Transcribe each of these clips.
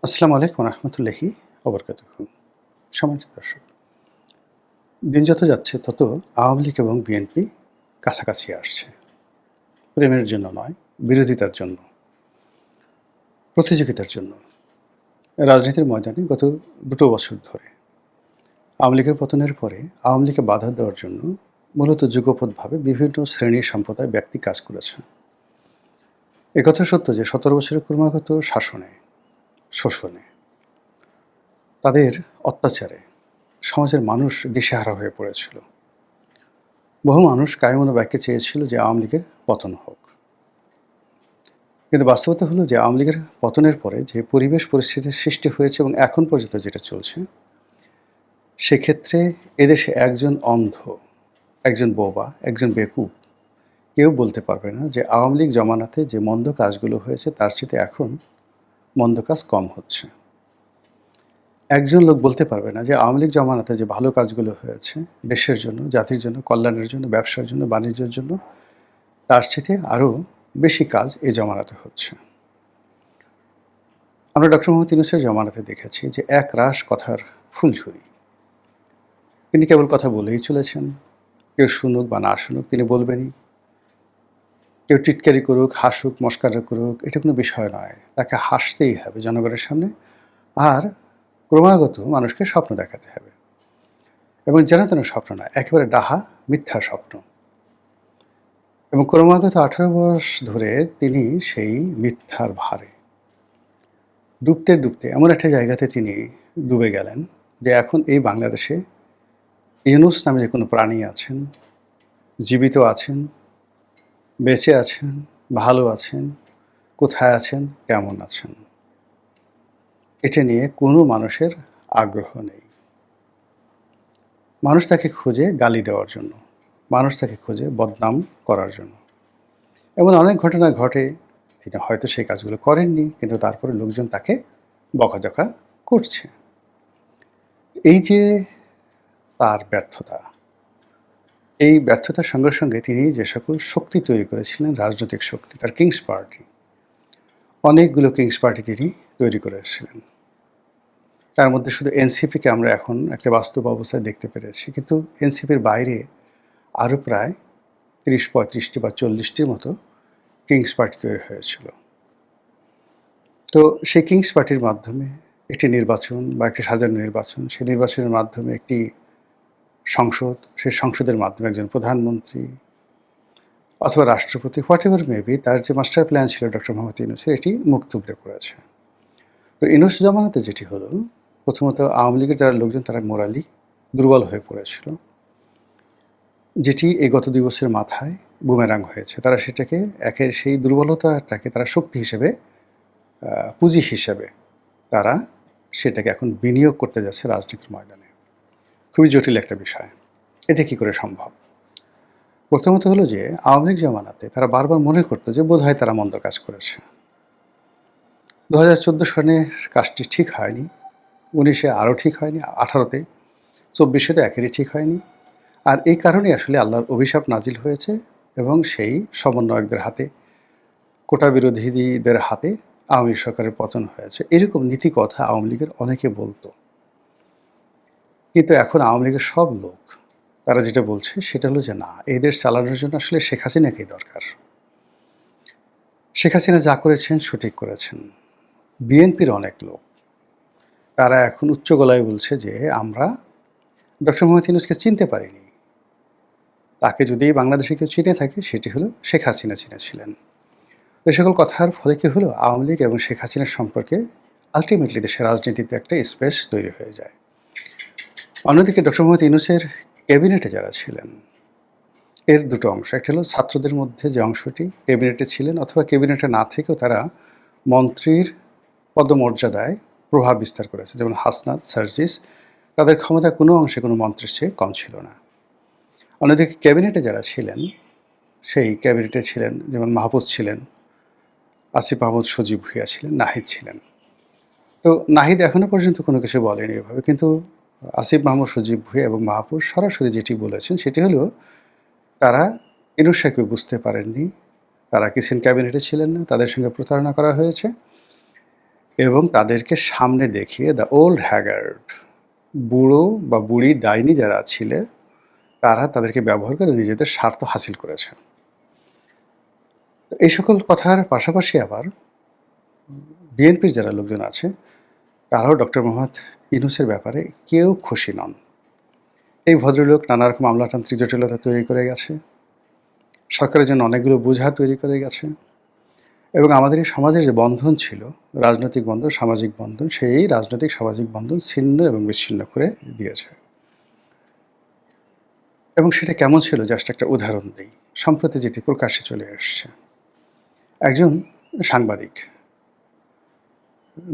আসসালামু আলাইকুম রহমতুল্লাহি ওবরকাতুহু। সম্মানিত দর্শক, দিন যত যাচ্ছে তত আওয়ামী লীগ এবং বিএনপি কাছাকাছি আসছে। প্রেমের জন্য নয়, বিরোধিতার জন্য, প্রতিযোগিতার জন্য। রাজনীতির ময়দানে গত ২ বছর ধরে আওয়ামী লীগের পতনের পরে আওয়ামী লীগকে বাধা দেওয়ার জন্য মূলত যুগপৎভাবে বিভিন্ন শ্রেণী সম্প্রদায় ব্যক্তি কাজ করেছে। একথা সত্য যে ১৭ বছরের ক্রমাগত শাসনে, শোষণে, তাদের অত্যাচারে সমাজের মানুষ দিশেহারা হয়ে পড়েছিল। বহু মানুষ কায়মনো বাক্যে চেয়েছিল যে আওয়ামী লীগের পতন হোক। কিন্তু বাস্তবতা হলো যে আওয়ামী লীগের পতনের পরে যে পরিবেশ পরিস্থিতির সৃষ্টি হয়েছে এবং এখন পর্যন্ত যেটা চলছে, সেক্ষেত্রে এদেশে একজন অন্ধ, একজন বোবা, একজন বেকুব কেউ বলতে পারবে না যে আওয়ামী লীগ জমানাতে যে মন্দ কাজগুলো হয়েছে তার চেয়ে এখন মন্দ কাজ কম হচ্ছে। একজন লোক বলতে পারবে না যে আওয়ামী লীগ জমানাতে যে ভালো কাজগুলো হয়েছে দেশের জন্য, জাতির জন্য, কল্যাণের জন্য, ব্যবসার জন্য, বাণিজ্যের জন্য, তার চেয়ে আরও বেশি কাজ এ জমানাতে হচ্ছে। আমরা ডক্টর মোহাম্মদ ইউনূসের জমানাতে দেখেছি যে একরাশ কথার ফুলঝুরি। তিনি কেবল কথা বলেই চলেছেন। কেউ শুনুক বা না শুনুক তিনি বলবেনই। কেউ টিটকারি করুক, হাসুক, মশকরা করুক, এটা কোনো বিষয় নয়। তাকে হাসতেই হবে জনগণের সামনে। আর ক্রমাগত মানুষকে স্বপ্ন দেখাতে হবে। এবং যেন তেন স্বপ্ন নয়, একেবারে ডাহা মিথ্যা স্বপ্ন। এবং ক্রমাগত ১৮ বর্ষ ধরে তিনি সেই মিথ্যার ভারে ডুবতে ডুবতে এমন একটা জায়গাতে তিনি ডুবে গেলেন যে এখন এই বাংলাদেশে ইউনূস নামে যে কোনো প্রাণী আছেন, জীবিত আছেন, বেঁচে আছেন, ভালো আছেন, কোথায় আছেন, কেমন আছেন, এটা নিয়ে কোনো মানুষের আগ্রহ নেই। মানুষ তাকে খুঁজে গালি দেওয়ার জন্য, মানুষ তাকে খুঁজে বদনাম করার জন্য। এমন অনেক ঘটনা ঘটে, তিনি হয়তো সেই কাজগুলো করেননি, কিন্তু তারপরে লোকজন তাকে বকাঝকা করছে। এই যে তার ব্যর্থতা, এই ব্যর্থতার সঙ্গে সঙ্গে তিনি যে সকল শক্তি তৈরি করেছিলেন, রাজনৈতিক শক্তি, তার কিংস পার্টি, অনেকগুলো কিংস পার্টি তিনি তৈরি করে এসেছিলেন। তার মধ্যে শুধু এনসিপিকে আমরা এখন একটা বাস্তব অবস্থায় দেখতে পেরেছি, কিন্তু এনসিপির বাইরে আরও প্রায় ৩০-৩৫টি বা ৪০টির মতো কিংস পার্টি তৈরি হয়েছিল। তো সেই কিংস পার্টির মাধ্যমে একটি নির্বাচন বা একটি সাজানো নির্বাচন, সেই নির্বাচনের মাধ্যমে একটি সংসদ, সেই সংসদের মাধ্যমে একজন প্রধানমন্ত্রী অথবা রাষ্ট্রপতি, হোয়াট এভার মেবি, তার যে মাস্টার প্ল্যান ছিল ডক্টর মোহাম্মদ ইউনূসের, এটি মুখ থুবড়ে পড়েছে। তো ইউনূস জমানাতে যেটি হলো, প্রথমত আওয়ামী লীগের যারা লোকজন তারা মোরালি দুর্বল হয়ে পড়েছিল, যেটি এই গত ২ বছরের মাথায় বুমেরাং হয়েছে। তারা সেটাকে একের সেই দুর্বলতাটাকে তারা শক্তি হিসেবে, পুঁজি হিসেবে তারা সেটাকে এখন বিনিয়োগ করতে যাচ্ছে রাজনীতির ময়দানে। খুবই জটিল একটা বিষয়। এটা কী করে সম্ভব? প্রথমত হলো যে আওয়ামী লীগ জমানাতে তারা বারবার মনে করতো যে বোধহয় তারা মন্দ কাজ করেছে। ২০১৪ সনের কাজটি ঠিক হয়নি, ১৯-এ আরও ঠিক হয়নি, ১৮-তে, ২৪-এ তো একেবারেই ঠিক হয়নি। আর এই কারণেই আসলে আল্লাহর অভিশাপ নাজিল হয়েছে এবং সেই সমন্বয়কদের হাতে, কোটা বিরোধীদের হাতে আওয়ামী লীগ সরকারের পতন হয়েছে। এরকম নীতি কথা আওয়ামী লীগের অনেকে বলতো। কিন্তু এখন আওয়ামী লীগের সব লোক তারা যেটা বলছে সেটা হলো যে না, এই দেশ চালানোর জন্য আসলে শেখ হাসিনাকেই দরকার। শেখ হাসিনা যা করেছেন সঠিক করেছেন। বিএনপির অনেক লোক তারা এখন উচ্চ গলায় বলছে যে আমরা ডক্টর মোহাম্মদ ইউনূসকে চিনতে পারিনি। তাকে যদি বাংলাদেশে কেউ চিনে থাকে সেটি হলো শেখ হাসিনা চিনেছিলেন। এই সকল কথার ফলে কী হলো, আওয়ামী লীগ এবং শেখ হাসিনার সম্পর্কে আলটিমেটলি দেশের রাজনীতিতে একটা স্পেস তৈরি হয়ে যায়। অন্যদিকে ডক্টর মোহাম্মদ ইউনূসের ক্যাবিনেটে যারা ছিলেন, এর দুটো অংশ। একটা হলো ছাত্রদের মধ্যে যে অংশটি ক্যাবিনেটে ছিলেন অথবা ক্যাবিনেটে না থেকেও তারা মন্ত্রীর পদমর্যাদায় প্রভাব বিস্তার করেছে, যেমন হাসনাত, সার্জিস, তাদের ক্ষমতা কোনো অংশে কোনো মন্ত্রীর চেয়ে কম ছিল না। অন্যদিকে ক্যাবিনেটে যারা ছিলেন, সেই ক্যাবিনেটে ছিলেন যেমন মাহফুজ ছিলেন, আসিফ মাহমুদ সজীব ভুঁইয়া ছিলেন, নাহিদ ছিলেন। তো নাহিদ এখনও পর্যন্ত কোনো কিছু বলেনি এভাবে, কিন্তু আসিফ মাহমুদ সজীব ভুঁইয়া এবং মাহফুজ সরাসরি যেটি বলেছেন সেটি হলো তারা ইউনূস সাহেবকে বুঝতে পারেননি, তারা কিসেন ক্যাবিনেটে ছিলেন না, তাদের সঙ্গে প্রতারণা করা হয়েছে এবং তাদেরকে সামনে দেখিয়ে দ্য ওল্ড হ্যাগার্ড, বুড়ো বা বুড়ি ডাইনি যারা ছিলে, তারা তাদেরকে ব্যবহার করে নিজেদের স্বার্থ হাসিল করেছে। এই সকল কথার পাশাপাশি আবার বিএনপির যারা লোকজন আছে, তারাও ডক্টর মোহাম্মদ ইউনূসের ব্যাপারে কেউ খুশি নন। এই ভদ্রলোক নানা রকম আমলাতান্ত্রিক জটিলতা তৈরি করে গেছে, সরকারের জন্য অনেকগুলো বোঝা তৈরি করে গেছে, এবং আমাদের এই সমাজের যে বন্ধন ছিল, রাজনৈতিক বন্ধন, সামাজিক বন্ধন, সেই রাজনৈতিক সামাজিক বন্ধন ছিন্ন এবং বিচ্ছিন্ন করে দিয়েছে। এবং সেটা কেমন ছিল, জাস্ট একটা উদাহরণ দিই। সম্প্রতি যেটি প্রকাশ্যে চলে আসছে, একজন সাংবাদিক,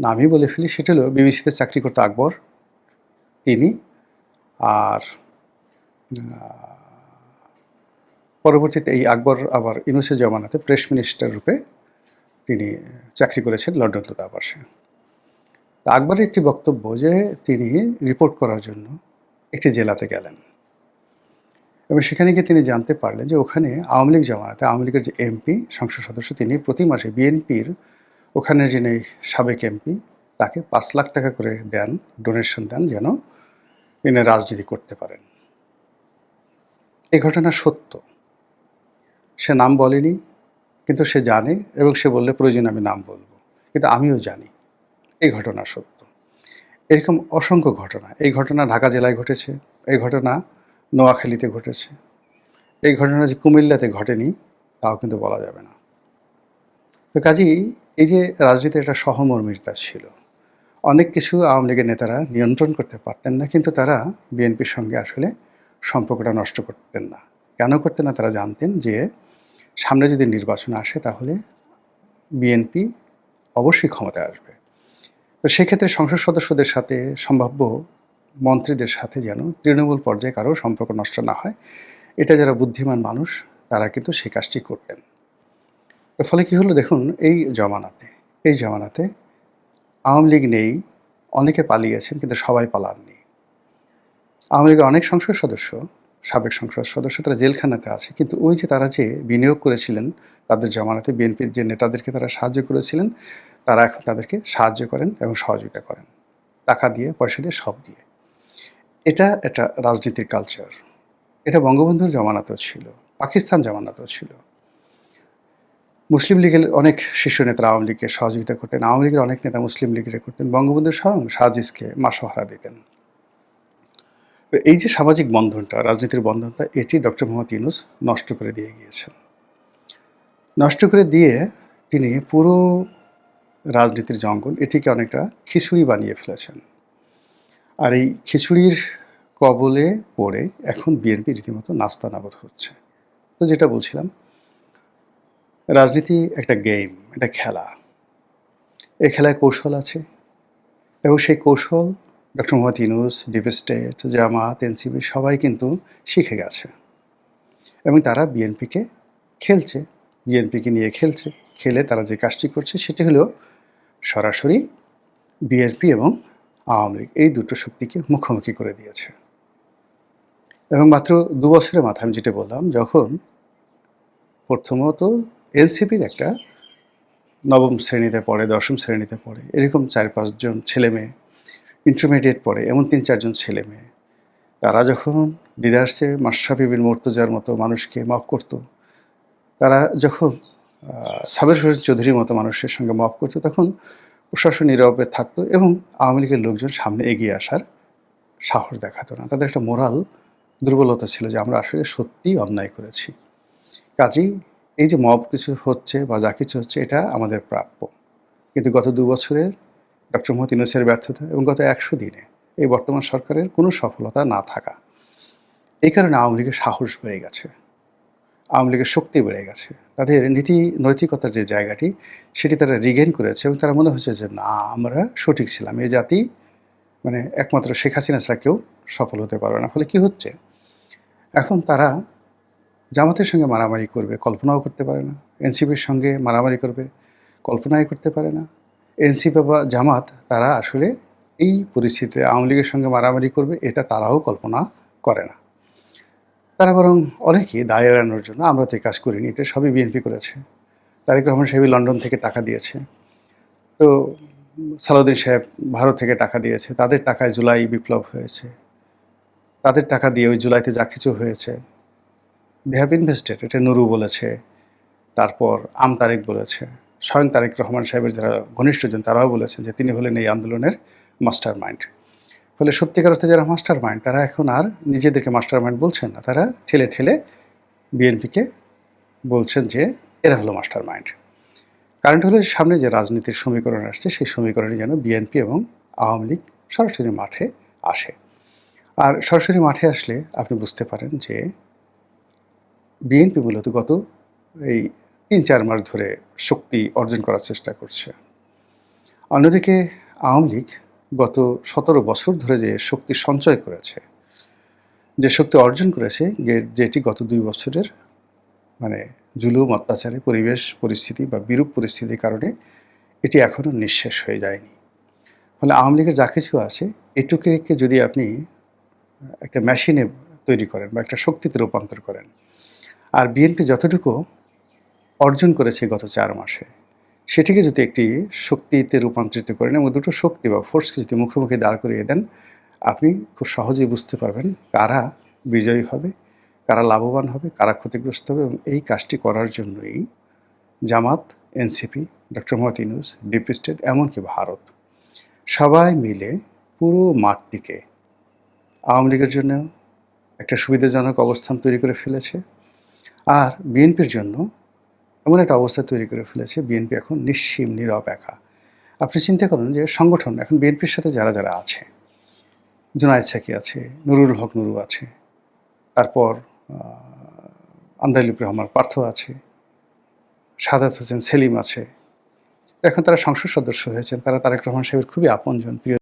নামই বলে ফেলি, সেটা হলো বিবিসিতে চাকরি করতো আকবর, তিনি। আর পরবর্তীতে এই আকবর আবার ইউনূসের জমানাতে প্রেস মিনিস্টার রূপে তিনি চাকরি করেছেন লন্ডন দূতাবাসে। আকবরের একটি বক্তব্য যে তিনি রিপোর্ট করার জন্য একটি জেলাতে গেলেন, এবং সেখানে গিয়ে তিনি জানতে পারলেন যে ওখানে আওয়ামী লীগ জমানাতে আওয়ামী লীগের যে এমপি, সংসদ সদস্য, তিনি প্রতি মাসে বিএনপির ওখানে যিনি সাবেক এমপি, তাকে 5 লাখ টাকা করে দেন, ডোনেশন দেন, যেন তিনি রাজনীতি করতে পারেন। এই ঘটনা সত্য, সে নাম বলেনি, কিন্তু সে জানে, এবং সে বললে প্রয়োজন আমি নাম বলবো, কিন্তু আমিও জানি এই ঘটনা সত্য। এরকম অসংখ্য ঘটনা, এই ঘটনা ঢাকা জেলায় ঘটেছে, এই ঘটনা নোয়াখালীতে ঘটেছে, এই ঘটনা যে কুমিল্লাতে ঘটেনি তাও কিন্তু বলা যাবে না। তো কাজেই এই যে রাজনীতির একটা সহমর্মিতা ছিল, অনেক কিছু আওয়ামী লীগের নেতারা নিয়ন্ত্রণ করতে পারতেন না, কিন্তু তারা বিএনপির সঙ্গে আসলে সম্পর্কটা নষ্ট করতেন না। কেন করতেন না? তারা জানতেন যে সামনে যদি নির্বাচন আসে তাহলে বিএনপি অবশ্যই ক্ষমতায় আসবে। তো সেক্ষেত্রে সংসদ সদস্যদের সাথে, সম্ভাব্য মন্ত্রীদের সাথে যেন তৃণমূল পর্যায়ে কারো সম্পর্ক নষ্ট না হয়, এটা যারা বুদ্ধিমান মানুষ তারা কিন্তু সেই কাজটি করতেন। এর ফলে কী হলো দেখুন, এই জামানাতে আওয়ামী লীগ নেই, অনেকে পালিয়েছেন, কিন্তু সবাই পালাননি। আওয়ামী লীগের অনেক সংসদ সদস্য, সাবেক সংসদ সদস্য, তারা জেলখানাতে আছে, কিন্তু ওই যে তারা যে বিনিয়োগ করেছিলেন তাদের জামানাতে, বিএনপির যে নেতাদেরকে তারা সাহায্য করেছিলেন, তারা এখন তাদেরকে সাহায্য করেন এবং সহযোগিতা করেন, টাকা দিয়ে, পয়সা দিয়ে, সব দিয়ে। এটা একটা রাজনীতির কালচার। এটা বঙ্গবন্ধুর জামানাতেও ছিল, পাকিস্তান জামানাতেও ছিল। মুসলিম লীগের অনেক শীর্ষ নেতারা আওয়ামী লীগকে সহযোগিতা করতেন, আওয়ামী লীগের অনেক নেতা মুসলিম লীগের করতেন, বঙ্গবন্ধু স্বয়ং সাজিজকে মাসোহারা দিতেন। তো এই যে সামাজিক বন্ধনটা, রাজনীতির বন্ধনটা, এটি ডক্টর মোহাম্মদ ইউনূস নষ্ট করে দিয়ে গিয়েছেন। নষ্ট করে দিয়ে তিনি পুরো রাজনীতির জঙ্গল, এটিকে অনেকটা খিচুড়ি বানিয়ে ফেলেছেন। আর এই খিচুড়ির কবলে পড়ে এখন বিএনপি রীতিমতো নাস্তানাবুদ হচ্ছে। তো যেটা বলছিলাম, রাজনীতি একটা গেম, একটা খেলা। এই খেলায় কৌশল আছে, এবং সেই কৌশল doctor Mohammad Yunus, deep state, Jamaat, NCP সবাই কিন্তু শিখে গেছে, এবং তারা বিএনপিকে নিয়ে খেলছে। খেলে তারা যে কাজটি করছে সেটি হলো সরাসরি বিএনপি এবং আওয়ামী লীগ, এই দুটো শক্তিকে মুখোমুখি করে দিয়েছে। এবং মাত্র 2 বছরের মাথায় আমি যেটা বললাম, যখন প্রথমত এনসিপির একটা নবম শ্রেণীতে পড়ে, দশম শ্রেণীতে পড়ে, এরকম 4-5 জন ছেলে মেয়ে, ইন্টারমিডিয়েট পড়ে এমন 3-4 জন ছেলে মেয়ে, তারা যখন দিদারসে মাশরাফি বিন মুর্তজার মতো মানুষকে মাফ করতো, তারা যখন সাবের হোসেন চৌধুরীর মতো মানুষের সঙ্গে মাফ করতো, তখন প্রশাসন নীরবে থাকতো, এবং আওয়ামী লীগের লোকজন সামনে এগিয়ে আসার সাহস দেখাতো না। তাদের একটা মোরাল দুর্বলতা ছিল যে আমরা আসলে সত্যিই অন্যায় করেছি, কাজেই এই যে মব কিছু হচ্ছে বা যা কিছু হচ্ছে, এটা আমাদের প্রাপ্য। কিন্তু গত 2 বছরের ডক্টর মোহাম্মদ ইউনূসের ব্যর্থতা এবং গত 100 দিনে এই বর্তমান সরকারের কোনো সফলতা না থাকা, এই কারণে আওয়ামী লীগের সাহস বেড়ে গেছে, আওয়ামী লীগের শক্তি বেড়ে গেছে। তাদের নৈতিকতার যে জায়গাটি, সেটি তারা রিগেইন করেছে, এবং তারা মনে হচ্ছে যে না, আমরা সঠিক ছিলাম, এই জাতি মানে একমাত্র শেখ হাসিনা ছাড়া কেউ সফল হতে পারবে না। ফলে কী হচ্ছে, এখন তারা জামাতের সঙ্গে মারামারি করবে কল্পনাও করতে পারে না, এনসিপির সঙ্গে মারামারি করবে কল্পনাই করতে পারে না। এনসিপি বা জামাত তারা আসলে এই পরিস্থিতিতে আওয়ামী লীগের সঙ্গে মারামারি করবে, এটা তারাও কল্পনা করে না। তারা বরং অনেকেই দায় এড়ানোর জন্য, আমরা তো এই কাজ করিনি, এটা সবই বিএনপি করেছে, তারেক রহমান সাহেব লন্ডন থেকে টাকা দিয়েছে, তো সালাউদ্দিন সাহেব ভারত থেকে টাকা দিয়েছে, তাদের টাকায় জুলাই বিপ্লব হয়েছে, তাদের টাকা দিয়ে ওই জুলাইতে যা কিছু হয়েছে, দে হ্যাভ ইনভেস্টেড, এটা নুরু বলেছে, তারপর তারেক বলেছে, স্বয়ং তারেক রহমান সাহেবের যারা ঘনিষ্ঠজন তারাও বলেছেন যে তিনি হলেন এই আন্দোলনের মাস্টার মাইন্ড। ফলে সত্যিকার অর্থে যারা মাস্টার মাইন্ড তারা এখন আর নিজেদেরকে মাস্টার মাইন্ড বলছেন না, তারা ঠেলে ঠেলে বিএনপিকে বলছেন যে এরা হলো মাস্টার মাইন্ড। কারণটা হলো সামনে যে রাজনীতির সমীকরণ আসছে সেই সমীকরণে যেন বিএনপি এবং আওয়ামী লীগ সরাসরি মাঠে আসে। আর সরাসরি মাঠে আসলে আপনি বুঝতে পারেন যে বিএনপি মূলত গত এই ৩-৪ মাস ধরে শক্তি অর্জন করার চেষ্টা করছে। অন্যদিকে আওয়ামী লীগ গত ১৭ বছর ধরে যে শক্তি সঞ্চয় করেছে, যে শক্তি অর্জন করেছে, যেটি গত ২ বছরের মানে জুলুম, অত্যাচারে, পরিবেশ পরিস্থিতি বা বিরূপ পরিস্থিতির কারণে এটি এখনও নিঃশেষ হয়ে যায়নি। ফলে আওয়ামী লীগের যা কিছু আছে এটুকুকে যদি আপনি একটা মেশিনে তৈরি করেন বা একটা শক্তিতে রূপান্তর করেন, আর বিএনপি যতটুকু অর্জন করেছে গত ৪ মাসে সেটিকে যদি একটি শক্তিতে রূপান্তরিত করেন এবং দুটো শক্তি বা ফোর্সকে যদি মুখোমুখি দাঁড় করিয়ে দেন, আপনি খুব সহজেই বুঝতে পারবেন কারা বিজয়ী হবে, কারা লাভবান হবে, কারা ক্ষতিগ্রস্ত হবে। এবং এই কাজটি করার জন্যই Jamaat, NCP, doctor Mohammad Yunus, deep state, এমনকি ভারত সবাই মিলে পুরো মাঠটিকে আওয়ামী লীগের জন্য একটা সুবিধাজনক অবস্থান তৈরি করে ফেলেছে, আর বিএনপির জন্য এমন একটা অবস্থা তৈরি করে ফেলেছে বিএনপি এখন নিশ্চিম নীরব একা। আপনি চিন্তা করুন যে সংগঠন এখন বিএনপির সাথে যারা যারা আছে, জুনায়েদ সাকি আছে, নুরুল হক নুরু আছে, তারপর আন্দালিব রহমান পার্থ আছে, সাদাত হোসেন সেলিম আছে, এখন তারা সংসদ সদস্য হয়েছেন, তারা তারেক রহমান সাহেবের খুবই আপনজন, প্রিয়